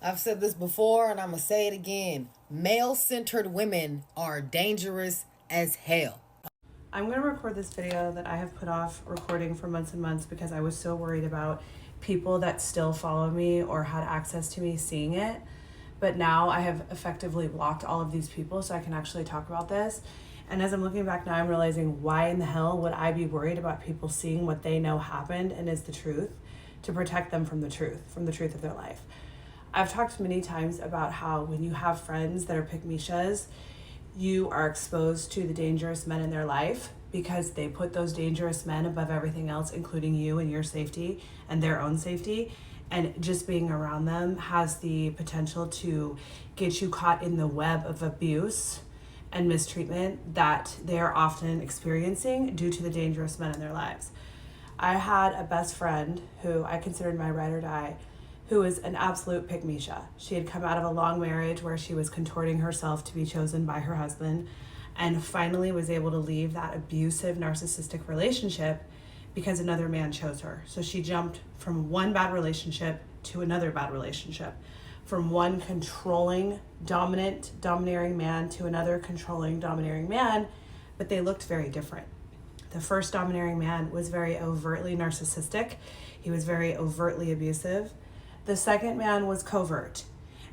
I've said this before and I'm going to say it again. Male-centered women are dangerous as hell. I'm going to record this video that I have put off recording for months and months because I was so worried about people that still follow me or had access to me seeing it. But now I have effectively blocked all of these people so I can actually talk about this. And as I'm looking back now, I'm realizing, why in the hell would I be worried about people seeing what they know happened and is the truth, to protect them from the truth of their life? I've talked many times about how when you have friends that are Pikmeshas, you are exposed to the dangerous men in their life because they put those dangerous men above everything else, including you and your safety and their own safety. And just being around them has the potential to get you caught in the web of abuse and mistreatment that they're often experiencing due to the dangerous men in their lives. I had a best friend who I considered my ride or die, who was an absolute Pikmesha. She had come out of a long marriage where she was contorting herself to be chosen by her husband, and finally was able to leave that abusive narcissistic relationship because another man chose her. So she jumped from one bad relationship to another bad relationship, from one controlling, domineering man to another controlling, domineering man, but they looked very different. The first domineering man was very overtly narcissistic. He was very overtly abusive. The second man was covert.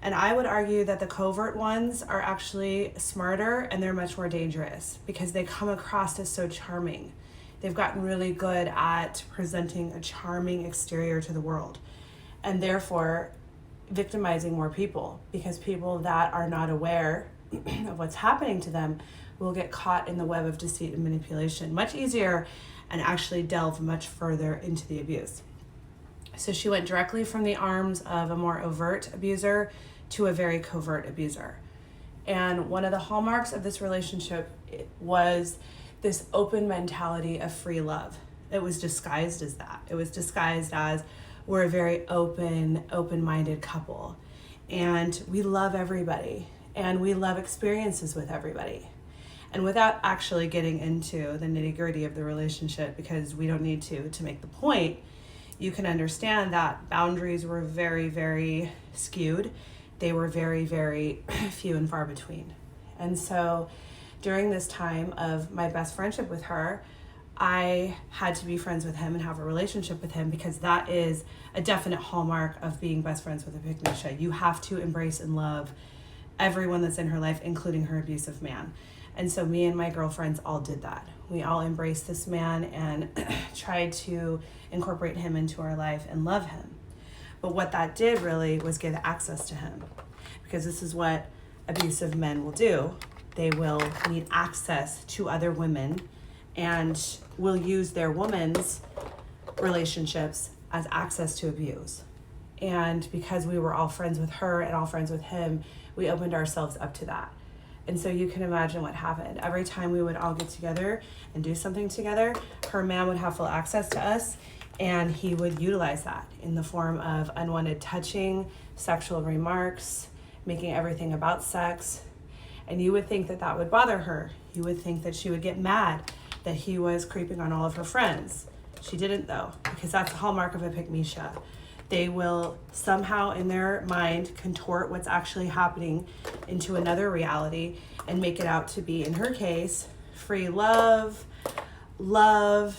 And I would argue that the covert ones are actually smarter and they're much more dangerous because they come across as so charming. They've gotten really good at presenting a charming exterior to the world, and therefore victimizing more people, because people that are not aware of what's happening to them will get caught in the web of deceit and manipulation much easier and actually delve much further into the abuse. So she went directly from the arms of a more overt abuser to a very covert abuser. And one of the hallmarks of this relationship was this open mentality of free love. It was disguised as that. It was disguised as, we're a very open-minded couple. And we love everybody. And we love experiences with everybody. And without actually getting into the nitty-gritty of the relationship, because we don't need to make the point, you can understand that boundaries were very, very skewed. They were very, very few and far between. And so during this time of my best friendship with her, I had to be friends with him and have a relationship with him, because that is a definite hallmark of being best friends with a Pikmesha. You have to embrace and love everyone that's in her life, including her abusive man. And so me and my girlfriends all did that. We all embraced this man and tried to incorporate him into our life and love him. But what that did really was give access to him, because this is what abusive men will do. They will need access to other women and will use their women's relationships as access to abuse. And because we were all friends with her and all friends with him, we opened ourselves up to that. And so you can imagine what happened. Every time we would all get together and do something together, her man would have full access to us, and he would utilize that in the form of unwanted touching, sexual remarks, making everything about sex. And you would think that that would bother her. You would think that she would get mad that he was creeping on all of her friends. She didn't, though, because that's the hallmark of a Pikmesha. They will somehow in their mind contort what's actually happening into another reality and make it out to be, in her case, free love,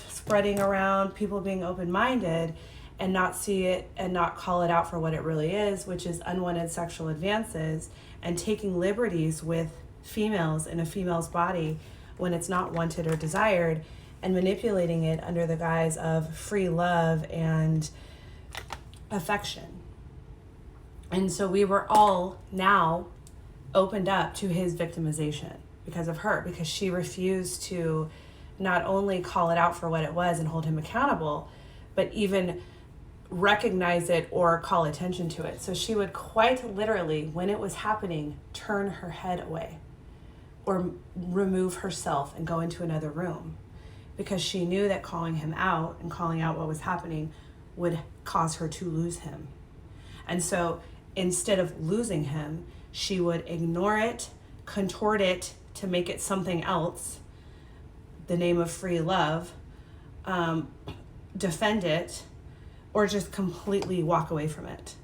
spreading around, people being open-minded, and not see it and not call it out for what it really is, which is unwanted sexual advances and taking liberties with females in a female's body when it's not wanted or desired, and manipulating it under the guise of free love and affection. And so we were all now opened up to his victimization because of her, because she refused to not only call it out for what it was and hold him accountable, but even recognize it or call attention to it. So she would quite literally, when it was happening, turn her head away or remove herself and go into another room, because she knew that calling him out and calling out what was happening would cause her to lose him. And so instead of losing him, she would ignore it, contort it to make it something else, the name of free love, defend it, or just completely walk away from it.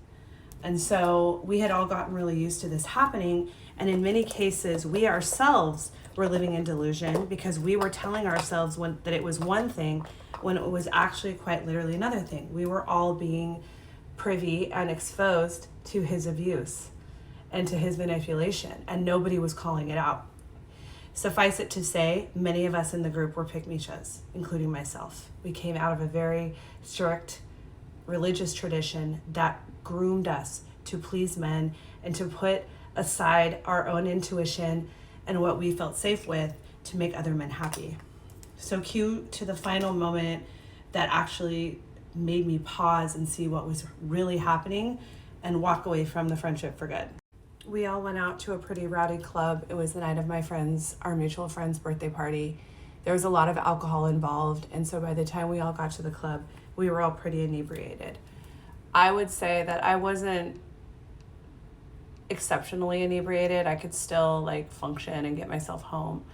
And so we had all gotten really used to this happening. And in many cases, we ourselves were living in delusion because we were telling ourselves that it was one thing when it was actually quite literally another thing. We were all being privy and exposed to his abuse and to his manipulation, and nobody was calling it out. Suffice it to say, many of us in the group were Pikmeshas, including myself. We came out of a very strict religious tradition that groomed us to please men and to put aside our own intuition and what we felt safe with to make other men happy. So cue to the final moment that actually made me pause and see what was really happening and walk away from the friendship for good. We all went out to a pretty rowdy club. It was the night of my friend's, our mutual friend's birthday party. There was a lot of alcohol involved, and so by the time we all got to the club, we were all pretty inebriated. I would say that I wasn't exceptionally inebriated. I could still function and get myself home.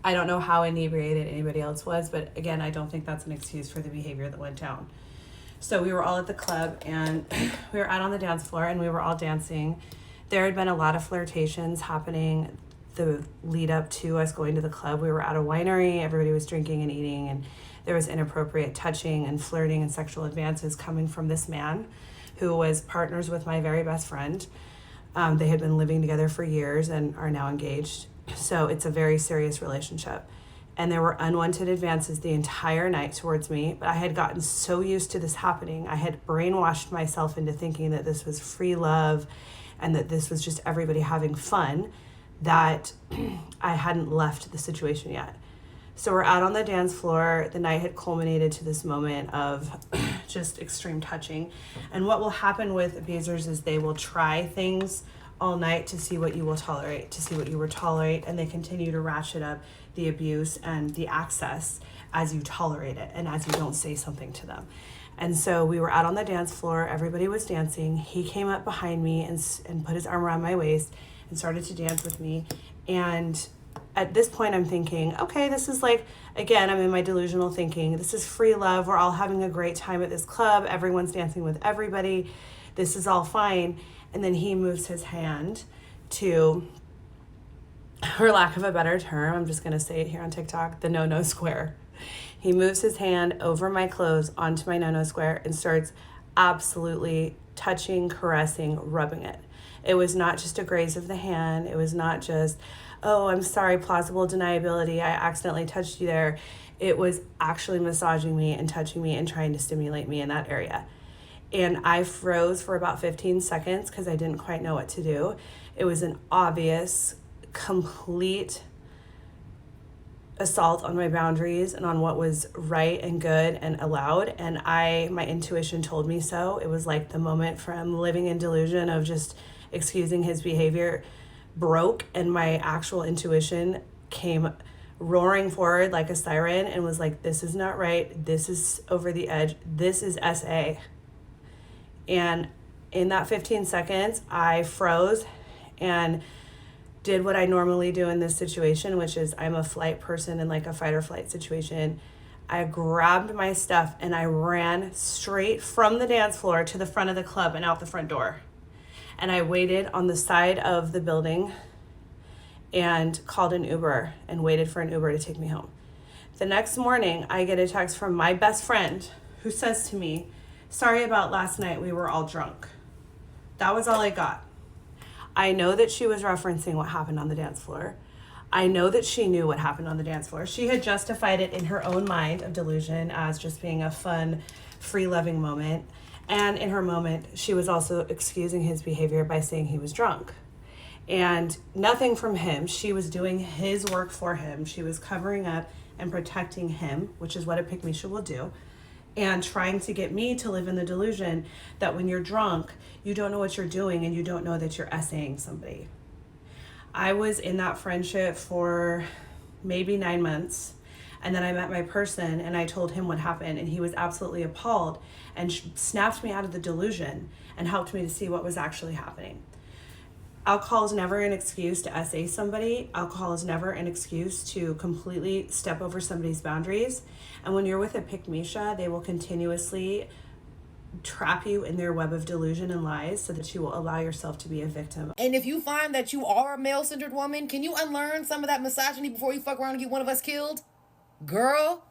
I don't know how inebriated anybody else was, but again, I don't think that's an excuse for the behavior that went down. So we were all at the club, and we were out on the dance floor, and we were all dancing. There had been a lot of flirtations happening the lead up to us going to the club. We were at a winery, everybody was drinking and eating, and there was inappropriate touching and flirting and sexual advances coming from this man who was partners with my very best friend. They had been living together for years and are now engaged. So it's a very serious relationship. And there were unwanted advances the entire night towards me, but I had gotten so used to this happening. I had brainwashed myself into thinking that this was free love and that this was just everybody having fun, that I hadn't left the situation yet. So we're out on the dance floor. The night had culminated to this moment of just extreme touching. And what will happen with abusers is they will try things all night to see what you will tolerate, and they continue to ratchet up the abuse and the access as you tolerate it and as you don't say something to them. And so we were out on the dance floor, everybody was dancing. He came up behind me and put his arm around my waist and started to dance with me. And at this point I'm thinking, okay, this is again, I'm in my delusional thinking. This is free love. We're all having a great time at this club. Everyone's dancing with everybody. This is all fine. And then he moves his hand to, for lack of a better term, I'm just going to say it here on TikTok, the no-no square. He moves his hand over my clothes onto my no-no square and starts absolutely touching, caressing, rubbing it. It was not just a graze of the hand. It was not just, oh, I'm sorry, plausible deniability, I accidentally touched you there. It was actually massaging me and touching me and trying to stimulate me in that area. And I froze for about 15 seconds because I didn't quite know what to do. It was an obvious, complete assault on my boundaries and on what was right and good and allowed. And my intuition told me so. It was like the moment from living in delusion of just excusing his behavior broke, and my actual intuition came roaring forward like a siren and was like, this is not right. This is over the edge. This is SA. And in that 15 seconds, I froze and did what I normally do in this situation, which is I'm a flight person in a fight or flight situation. I grabbed my stuff and I ran straight from the dance floor to the front of the club and out the front door. And I waited on the side of the building and called an Uber and waited for an Uber to take me home. The next morning, I get a text from my best friend who says to me, sorry about last night, we were all drunk. That was all I got. I know that she was referencing what happened on the dance floor. I know that she knew what happened on the dance floor. She had justified it in her own mind of delusion as just being a fun, free-loving moment. And in her moment, she was also excusing his behavior by saying he was drunk. And nothing from him. She was doing his work for him. She was covering up and protecting him, which is what a Pikmesha will do, and trying to get me to live in the delusion that when you're drunk, you don't know what you're doing and you don't know that you're essaying somebody. I was in that friendship for maybe 9 months. And then I met my person and I told him what happened, and he was absolutely appalled and snapped me out of the delusion and helped me to see what was actually happening. Alcohol is never an excuse to SA somebody. Alcohol is never an excuse to completely step over somebody's boundaries. And when you're with a Pikmesha, they will continuously trap you in their web of delusion and lies so that you will allow yourself to be a victim. And if you find that you are a male-centered woman, can you unlearn some of that misogyny before you fuck around and get one of us killed? Girl,